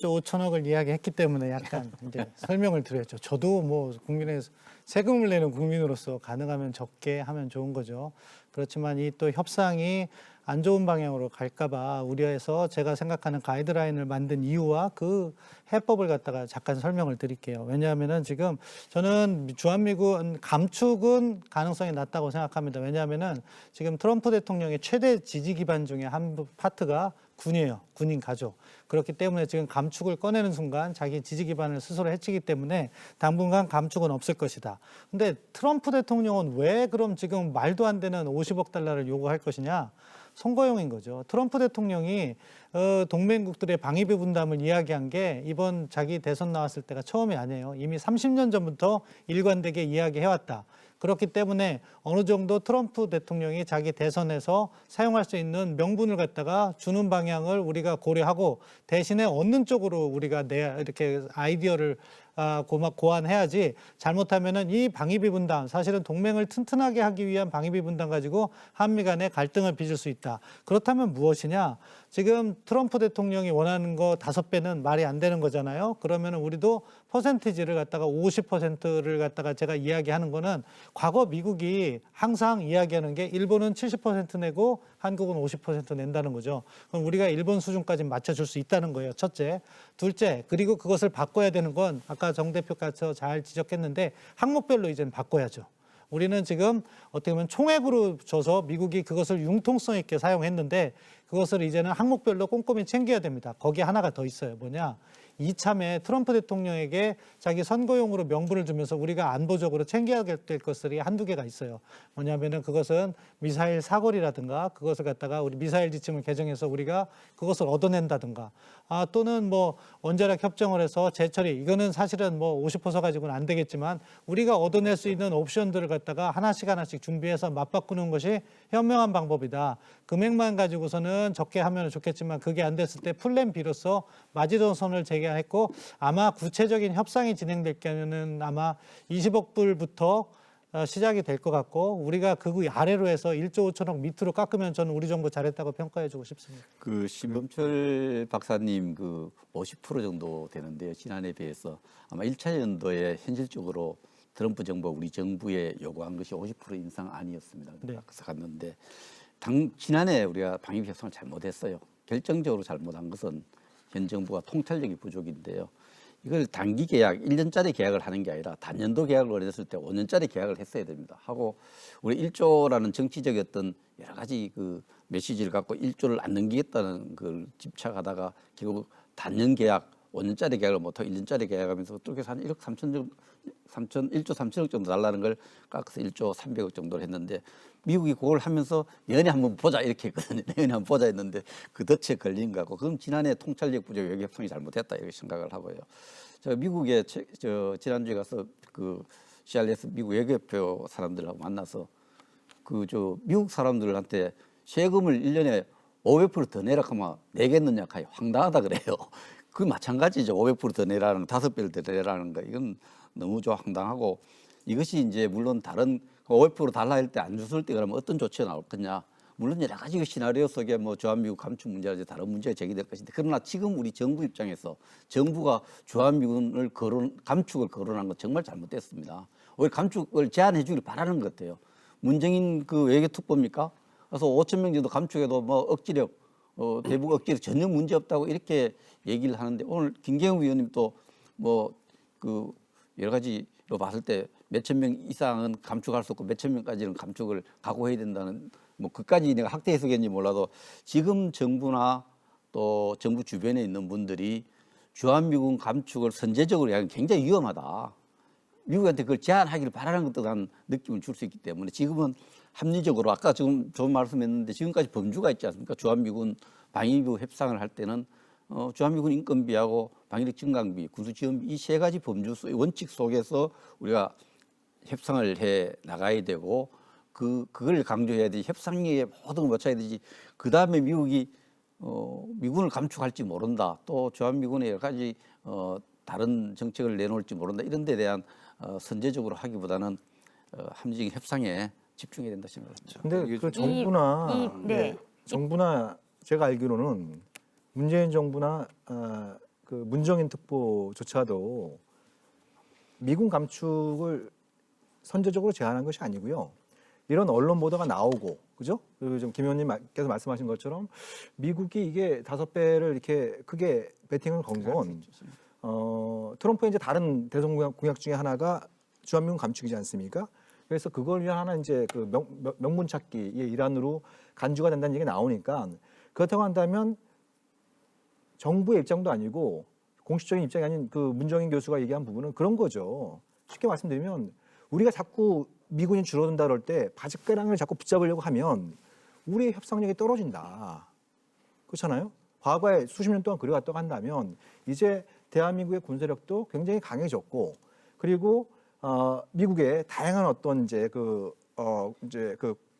5천억을 이야기했기 때문에 약간 이제 설명을 드렸죠. 저도 뭐 국민의 세금을 내는 국민으로서 가능하면 적게 하면 좋은 거죠. 그렇지만 이 또 협상이 안 좋은 방향으로 갈까봐 우려해서 제가 생각하는 가이드라인을 만든 이유와 그 해법을 갖다가 잠깐 설명을 드릴게요. 왜냐하면은 지금 저는 주한미군 감축은 가능성이 낮다고 생각합니다. 왜냐하면은 지금 트럼프 대통령의 최대 지지 기반 중에 한 파트가 군이에요. 군인 가족. 그렇기 때문에 지금 감축을 꺼내는 순간 자기 지지 기반을 스스로 해치기 때문에 당분간 감축은 없을 것이다. 근데 트럼프 대통령은 왜 그럼 지금 말도 안 되는 50억 달러를 요구할 것이냐? 선거용인 거죠. 트럼프 대통령이 동맹국들의 방위비 분담을 이야기한 게 이번 자기 대선 나왔을 때가 처음이 아니에요. 이미 30년 전부터 일관되게 이야기해왔다. 그렇기 때문에 어느 정도 트럼프 대통령이 자기 대선에서 사용할 수 있는 명분을 갖다가 주는 방향을 우리가 고려하고 대신에 얻는 쪽으로 우리가 이렇게 아이디어를 고안해야지, 잘못하면은 이 방위비 분담, 사실은 동맹을 튼튼하게 하기 위한 방위비 분담 가지고 한미 간의 갈등을 빚을 수 있다. 그렇다면 무엇이냐? 지금 트럼프 대통령이 원하는 거 5배는 말이 안 되는 거잖아요. 그러면 우리도 퍼센티지를 갖다가 50%를 갖다가 제가 이야기하는 거는 과거 미국이 항상 이야기하는 게 일본은 70% 내고 한국은 50% 낸다는 거죠. 그럼 우리가 일본 수준까지 맞춰줄 수 있다는 거예요. 첫째. 둘째, 그리고 그것을 바꿔야 되는 건 아까 정 대표께서 잘 지적했는데 항목별로 이제는 바꿔야죠. 우리는 지금 어떻게 보면 총액으로 줘서 미국이 그것을 융통성 있게 사용했는데 그것을 이제는 항목별로 꼼꼼히 챙겨야 됩니다. 거기에 하나가 더 있어요. 뭐냐? 이참에 트럼프 대통령에게 자기 선거용으로 명분을 주면서 우리가 안보적으로 챙겨야 될 것들이 한두 개가 있어요. 뭐냐면은 그것은 미사일 사거리라든가 그것을 갖다가 우리 미사일 지침을 개정해서 우리가 그것을 얻어낸다든가 또는 뭐 원자력 협정을 해서 재처리, 이거는 사실은 뭐 50% 가지고는 안 되겠지만 우리가 얻어낼 수 있는 옵션들을 갖다가 하나씩 준비해서 맞바꾸는 것이 현명한 방법이다. 금액만 가지고서는 적게 하면 좋겠지만 그게 안 됐을 때 플랜 B로서 마지노선을 제기했고, 아마 구체적인 협상이 진행될 경우는 아마 20억 불부터 시작이 될 것 같고, 우리가 그 아래로 해서 1조 5천억 밑으로 깎으면 저는 우리 정부 잘했다고 평가해주고 싶습니다. 그 신범철 박사님 그 50% 정도 되는데요. 지난해에 비해서 아마 1차 연도에 현실적으로 트럼프 정부가 우리 정부에 요구한 것이 50% 인상 아니었습니다. 네. 그래서 갔는데 지난해 우리가 방위비 협상을 잘못했어요. 결정적으로 잘못한 것은 현 정부가 통찰력이 부족인데요. 이걸 단기 계약, 1년짜리 계약을 하는 게 아니라 단년도 계약을 원했을 때 5년짜리 계약을 했어야 됩니다. 하고 우리 1조라는 정치적 어떤 여러 가지 그 메시지를 갖고 1조를 안 넘기겠다는 걸 집착하다가 결국 단년 계약, 5년짜리 계약을 못하고 1년짜리 계약하면서 뚫게 한 1조 3천억 정도 달라는 걸 깎아서 1조 300억 정도를 했는데 미국이 그걸 하면서 내년에 한번 보자 이렇게 했거든요. 내년에 한번 보자 했는데 그 덫에 걸린 것 같고, 그럼 지난해 통찰력 부족 외교 협상이 잘못했다 이렇게 생각을 하고요. 제가 미국에 지난주에 가서 그 CRS 미국 외교협회 사람들하고 만나서 미국 사람들한테 세금을 1년에 500% 내라 하면 내겠느냐 하니 황당하다 그래요. 그 마찬가지죠. 500% 더 내라는, 5배를 더 내라는 거, 이건 너무 좀 황당하고, 이것이 이제 물론 다른 500% 달라 할 때 안 줬을 때 그러면 어떤 조치가 나올 거냐. 물론 여러 가지 시나리오 속에 뭐 주한미국 감축 문제라든지 다른 문제가 제기될 것인데, 그러나 지금 우리 정부 입장에서 정부가 주한미군을 감축을 거론한 건 정말 잘못됐습니다. 오히려 감축을 제한해 주길 바라는 것 같아요. 문정인 그 외교특보입니까? 그래서 5천 명 정도 감축해도 뭐 억지력, 대북 억지력 전혀 문제 없다고 이렇게 얘기를 하는데, 오늘 김경우 위원님 또 뭐 그 여러 가지로 봤을 때 몇천 명 이상은 감축할 수 없고 몇천 명까지는 감축을 각오해야 된다는, 뭐 그까지 내가 학대 해석인지 몰라도 지금 정부나 또 정부 주변에 있는 분들이 주한미군 감축을 선제적으로 하기는 굉장히 위험하다. 미국한테 그걸 제한하기를 바라는 것도 난 느낌을 줄 수 있기 때문에 지금은 합리적으로, 아까 지금 좋은 말씀했는데 지금까지 범주가 있지 않습니까? 주한미군 방위비 협상을 할 때는 주한미군 인건비하고 방위력 증강비, 군수지원비, 이 세 가지 범주 원칙 속에서 우리가 협상을 해 나가야 되고, 그걸 강조해야 되지, 협상에 모든 걸 맞춰야 되지. 그 다음에 미국이 미군을 감축할지 모른다, 또 주한미군의 여러 가지 다른 정책을 내놓을지 모른다, 이런 데 대한 선제적으로 하기보다는 합리적인 협상에 집중해야 된다 생각합니다. 근데 그 정부나 네. 정부나 제가 알기로는 문재인 정부나 그 문정인 특보조차도 미군 감축을 선제적으로 제안한 것이 아니고요. 이런 언론 보도가 나오고, 그죠? 그리고 좀 김 의원님께서 말씀하신 것처럼 미국이 이게 5배를 이렇게 크게 베팅을 건 건 트럼프의 이제 다른 대선 공약 중에 하나가 주한미군 감축이지 않습니까? 그래서 그걸 위한 하나 이제 그 명분 찾기의 일환으로 간주가 된다는 얘기가 나오니까 그렇다고 한다면 정부의 입장도 아니고 공식적인 입장이 아닌 그 문정인 교수가 얘기한 부분은 그런 거죠. 쉽게 말씀드리면 우리가 자꾸 미군이 줄어든다 그럴 때 바짓가랑을 자꾸 붙잡으려고 하면 우리의 협상력이 떨어진다. 그렇잖아요. 과거에 수십 년 동안 그래왔다고 한다면 이제 대한민국의 군사력도 굉장히 강해졌고 그리고 미국의 다양한 어떤 이제 그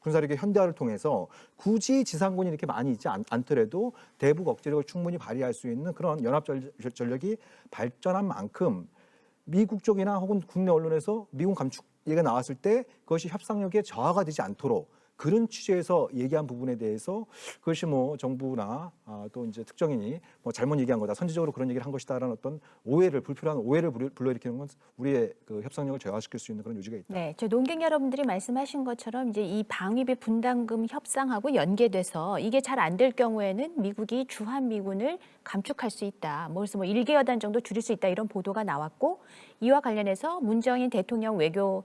군사력의 현대화를 통해서 굳이 지상군이 이렇게 많이 있지 않더라도 대북 억제력을 충분히 발휘할 수 있는 그런 연합 전력이 발전한 만큼 미국 쪽이나 혹은 국내 언론에서 미군 감축 얘기가 나왔을 때 그것이 협상력에 저하가 되지 않도록 그런 취지에서 얘기한 부분에 대해서 그것이 뭐 정부나 또 이제 특정인이 뭐 잘못 얘기한 거다, 선제적으로 그런 얘기를 한 것이다라는 어떤 오해를 불필요한 오해를 불러일으키는 건 우리의 그 협상력을 저하시킬 수 있는 그런 요지가 있다. 네, 저 논객 여러분들이 말씀하신 것처럼 이제 이 방위비 분담금 협상하고 연계돼서 이게 잘 안 될 경우에는 미국이 주한미군을 감축할 수 있다. 그래서 뭐 1개 여단 정도 줄일 수 있다 이런 보도가 나왔고 이와 관련해서 문정인 대통령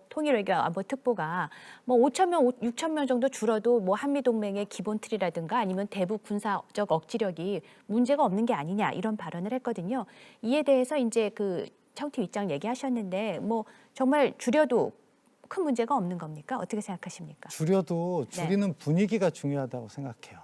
통일외교안보특보가 뭐 5천 명, 6천 명 정도 줄어도 뭐 한미동맹의 기본 틀이라든가 아니면 대북 군사적 억지력이 문제가 없는 게 아니냐 이런 발언을 했거든요. 이에 대해서 이제 그 청팀 입장 얘기하셨는데 뭐 정말 줄여도 큰 문제가 없는 겁니까? 어떻게 생각하십니까? 줄여도 줄이는 분위기가 중요하다고 생각해요.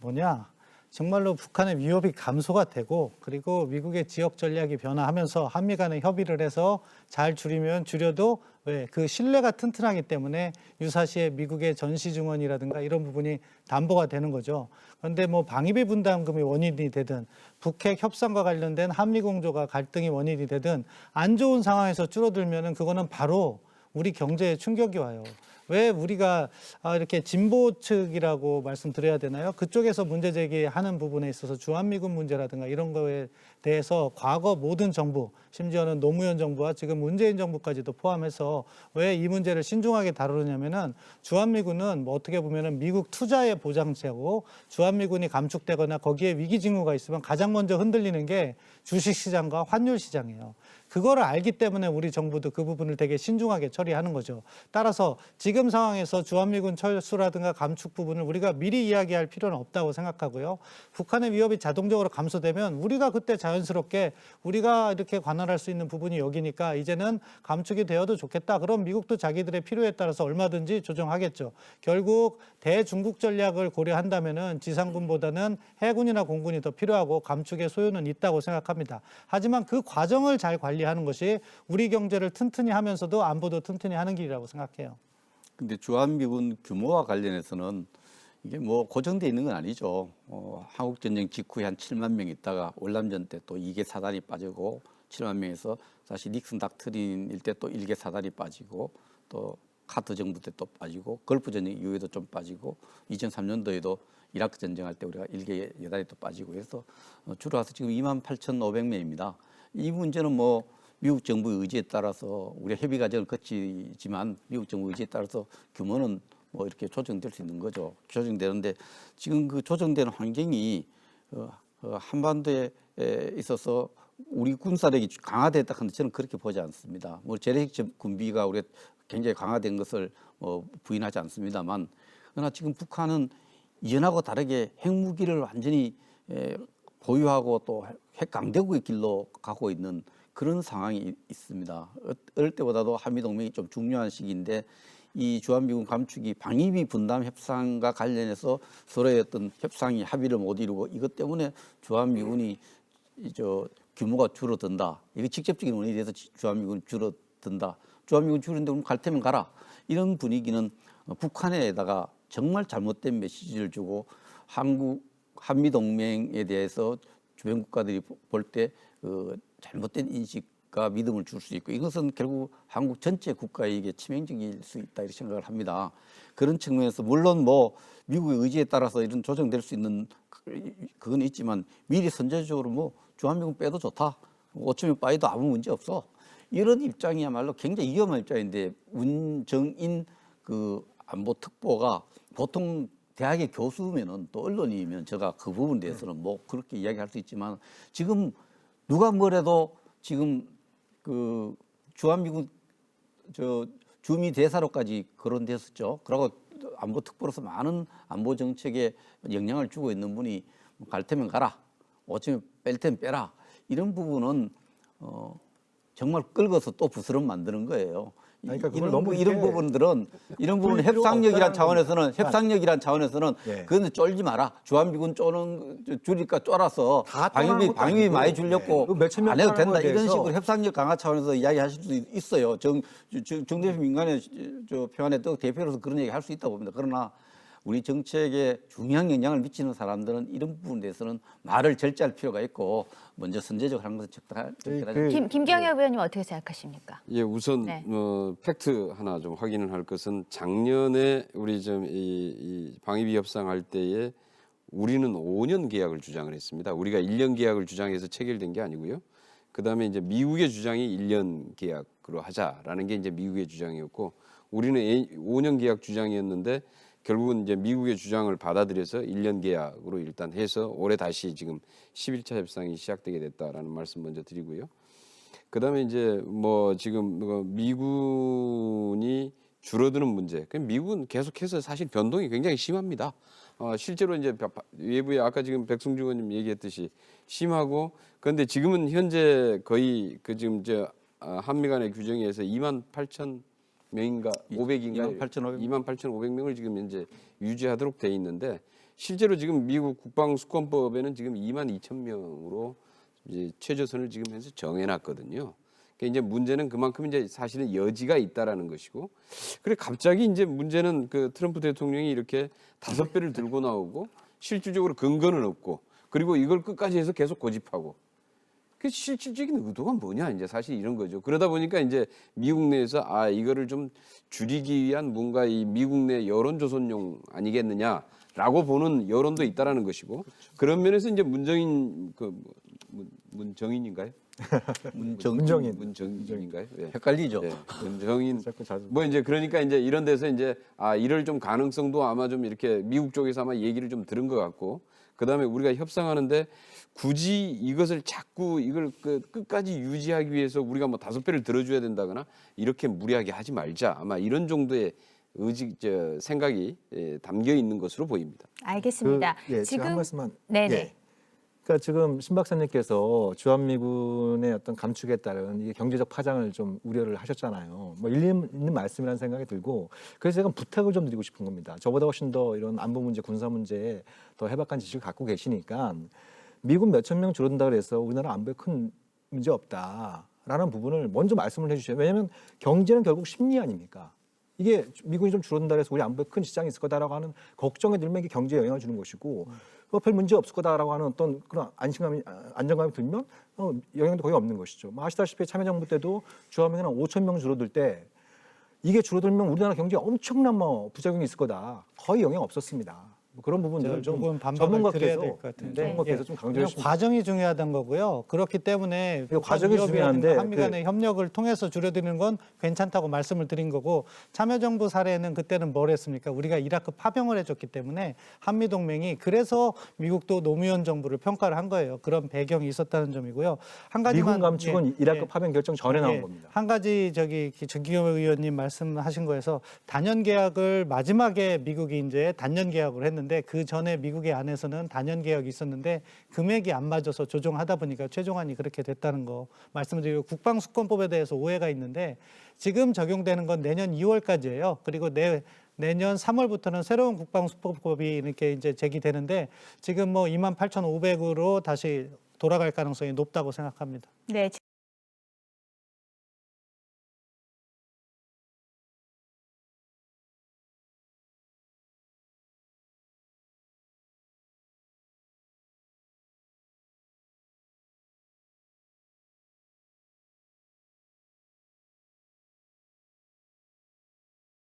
뭐냐? 정말로 북한의 위협이 감소가 되고 그리고 미국의 지역 전략이 변화하면서 한미 간에 협의를 해서 잘 줄이면 줄여도 왜 그 신뢰가 튼튼하기 때문에 유사시에 미국의 전시 증언이라든가 이런 부분이 담보가 되는 거죠. 그런데 뭐 방위비 분담금이 원인이 되든 북핵 협상과 관련된 한미 공조가 갈등이 원인이 되든 안 좋은 상황에서 줄어들면은 그거는 바로 우리 경제에 충격이 와요. 왜 우리가 이렇게 진보 측이라고 말씀드려야 되나요? 그쪽에서 문제 제기하는 부분에 있어서 주한미군 문제라든가 이런 거에 대해서 과거 모든 정부, 심지어는 노무현 정부와 지금 문재인 정부까지도 포함해서 왜 이 문제를 신중하게 다루느냐면은 주한미군은 뭐 어떻게 보면은 미국 투자의 보장체고 주한미군이 감축되거나 거기에 위기 징후가 있으면 가장 먼저 흔들리는 게 주식시장과 환율시장이에요. 그거를 알기 때문에 우리 정부도 그 부분을 되게 신중하게 처리하는 거죠. 따라서 지금 상황에서 주한미군 철수라든가 감축 부분을 우리가 미리 이야기할 필요는 없다고 생각하고요. 북한의 위협이 자동적으로 감소되면 우리가 그때 자연스럽게 우리가 이렇게 관할할 수 있는 부분이 여기니까 이제는 감축이 되어도 좋겠다. 그럼 미국도 자기들의 필요에 따라서 얼마든지 조정하겠죠. 결국 대중국 전략을 고려한다면은 지상군보다는 해군이나 공군이 더 필요하고 감축의 소요는 있다고 생각합니다. 하지만 그 과정을 잘 관리하는 것이 우리 경제를 튼튼히 하면서도 안보도 튼튼히 하는 길이라고 생각해요. 근데 주한미군 규모와 관련해서는 이게 뭐 고정돼 있는 건 아니죠. 한국전쟁 직후에 한 7만 명 있다가 월남전 때 또 2개 사단이 빠지고 7만 명에서 다시 닉슨 닥트린일 때 또 1개 사단이 빠지고 또 카터 정부 때 또 빠지고 걸프 전쟁 이후에도 좀 빠지고 2003년도에도 이라크 전쟁할 때 우리가 1개 여단이 또 빠지고 해서 줄어서 지금 28,500명입니다. 이 문제는 뭐 미국 정부의 의지에 따라서 우리가 협의 과정을 거치지만 미국 정부 의지에 따라서 규모는 뭐 이렇게 조정될 수 있는 거죠. 조정되는데 지금 그 조정되는 환경이 한반도에 있어서 우리 군사력이 강화됐다 하는데 저는 그렇게 보지 않습니다. 뭐 재래식 군비가 우리 굉장히 강화된 것을 부인하지 않습니다만, 그러나 지금 북한은 이전하고 다르게 핵무기를 완전히 보유하고 또 핵 강대국의 길로 가고 있는 그런 상황이 있습니다. 어릴 때보다도 한미동맹이 좀 중요한 시기인데 이 주한미군 감축이 방위비 분담 협상과 관련해서 서로의 어떤 협상이 합의를 못 이루고 이것 때문에 주한미군이 규모가 줄어든다. 이게 직접적인 원인이 돼서 주한미군이 줄어든다. 주한미군 줄는데 그럼 갈 테면 가라. 이런 분위기는 북한에다가 정말 잘못된 메시지를 주고 한미동맹에 대해서 주변 국가들이 볼 때 잘못된 인식과 믿음을 줄 수 있고 이것은 결국 한국 전체 국가에게 치명적일 수 있다 이렇게 생각을 합니다. 그런 측면에서 물론 뭐 미국의 의지에 따라서 이런 조정될 수 있는 그건 있지만 미리 선제적으로 뭐 주한미군 빼도 좋다. 5천명 빠져도 아무 문제 없어. 이런 입장이야말로 굉장히 위험한 입장인데 문정인 그 안보 특보가 보통 대학의 교수면은 또 언론이면 제가 그 부분에 대해서는 뭐 그렇게 이야기할 수 있지만 지금 누가 뭐래도 지금 그 주한미군 저 주미 대사로까지 거론됐었죠. 그리고 안보 특보로서 많은 안보 정책에 영향을 주고 있는 분이 갈 테면 가라, 어쩌면 뺄 테면 빼라 이런 부분은 정말 끌어서 또 부스럼 만드는 거예요. 그러니까 그걸 이런, 너무 이런 부분들은 이런 부분 협상력이란 차원에서는 예. 그건 쫄지 마라. 주한미군 쪼는 줄이니까 쫄아서 다 떠나는 것도 방위비 아니고, 많이 그 몇천 명 안 해도 떠나는 된다. 거에 이런 대해서 식으로 협상력 강화 차원에서 이야기하실 수 있어요. 정대표 민간의 평안의 대표로서 그런 얘기 할 수 있다고 봅니다. 그러나 우리 정책에 중요한 영향을 미치는 사람들은 이런 부분에 대해서는 말을 절제할 필요가 있고 먼저 선제적으로 하는 것은 적절하죠. 김경엽 의원님 어떻게 생각하십니까? 예, 우선 네. 팩트 하나 좀 확인을 할 것은 작년에 우리 좀 이 방위비 협상할 때에 우리는 5년 계약을 주장을 했습니다. 우리가 1년 계약을 주장해서 체결된 게 아니고요. 그다음에 이제 미국의 주장이 1년 계약으로 하자라는 게 이제 미국의 주장이었고 우리는 5년 계약 주장이었는데 결국은 이제 미국의 주장을 받아들여서 1년 계약으로 일단 해서 올해 다시 지금 11차 협상이 시작되게 됐다라는 말씀 먼저 드리고요. 그다음에 이제 뭐 지금 미군이 줄어드는 문제. 미국은 계속해서 사실 변동이 굉장히 심합니다. 실제로 이제 외부에 아까 지금 백승주 의원님 얘기했듯이 심하고 그런데 지금은 현재 거의 그 지금 한미 간의 규정에 의해서 28,000 명인가 500인가 28,500명을 지금 현재 유지하도록 돼 있는데 실제로 지금 미국 국방수권법에는 지금 22,000명으로 이제 최저선을 지금 현재 정해놨거든요. 그러니까 이제 문제는 그만큼 이제 사실은 여지가 있다라는 것이고 그래 갑자기 이제 문제는 그 트럼프 대통령이 이렇게 5배를 들고 나오고 실질적으로 근거는 없고 그리고 이걸 끝까지 해서 계속 고집하고 그 실질적인 의도가 뭐냐 이제 사실 이런 거죠. 그러다 보니까 이제 미국 내에서 이거를 좀 줄이기 위한 뭔가 이 미국 내 여론 조선용 아니겠느냐라고 보는 여론도 있다라는 것이고 그런 면에서 이제 문정인 문정인인가요? 문정인인가요? 예. 헷갈리죠. 예, 문정인 자꾸 자주 뭐 이제 그러니까 이제 이런 데서 이제 이럴 좀 가능성도 아마 좀 이렇게 미국 쪽에서 아마 얘기를 좀 들은 것 같고 그다음에 우리가 협상하는데 굳이 이것을 자꾸 이걸 끝까지 유지하기 위해서 우리가 뭐 5배를 들어줘야 된다거나 이렇게 무리하게 하지 말자 아마 이런 정도의 생각이 담겨 있는 것으로 보입니다. 알겠습니다. 제가 한 말씀만. 네네. 예. 그러니까 지금 신 박사님께서 주한미군의 어떤 감축에 따른 이게 경제적 파장을 좀 우려를 하셨잖아요. 뭐 일리 있는 말씀이라는 생각이 들고 그래서 제가 부탁을 좀 드리고 싶은 겁니다. 저보다 훨씬 더 이런 안보 문제, 군사 문제에 더 해박한 지식을 갖고 계시니까 미군 몇천 명 줄어든다 그래서 우리나라 안보에 큰 문제 없다라는 부분을 먼저 말씀을 해주셔요. 왜냐하면 경제는 결국 심리 아닙니까? 이게 미군이 좀 줄어든다 그래서 우리 안보에 큰 지장이 있을 거다라고 하는 걱정에 들면 이게 경제에 영향을 주는 것이고 별 문제 없을 거다라고 하는 어떤 그런 안정감이 들면 영향도 거의 없는 것이죠. 아시다시피 참여정부 때도 주한미군 한 5천 명 줄어들 때 이게 줄어들면 우리나라 경제에 엄청난 부작용이 있을 거다. 거의 영향 없었습니다. 그런 부분들을 좀 반박을 드려야 될 것 같은데 전문가께서 좀 강조해 주시면 과정이 중요하다는 거고요. 그렇기 때문에 과정이 중요한데 한미 간의 협력을 통해서 줄여드리는 건 괜찮다고 말씀을 드린 거고 참여정부 사례는 그때는 뭘 했습니까? 우리가 이라크 파병을 해줬기 때문에 한미동맹이 그래서 미국도 노무현 정부를 평가를 한 거예요. 그런 배경이 있었다는 점이고요. 한 가지만 미군 감축은 이라크 파병 결정 전에 나온 겁니다. 한 가지 정기겸 의원님 말씀하신 거에서 단연 계약을 마지막에 미국이 이제 단연 계약을 했는데 그 전에 미국의 안에서는 단연 계약이 있었는데 금액이 안 맞아서 조정하다 보니까 최종안이 그렇게 됐다는 거 말씀드리고 국방수권법에 대해서 오해가 있는데 지금 적용되는 건 내년 2월까지예요. 그리고 내년 3월부터는 새로운 국방수권법이 이렇게 이제 제기되는데 지금 28,500으로 다시 돌아갈 가능성이 높다고 생각합니다. 네.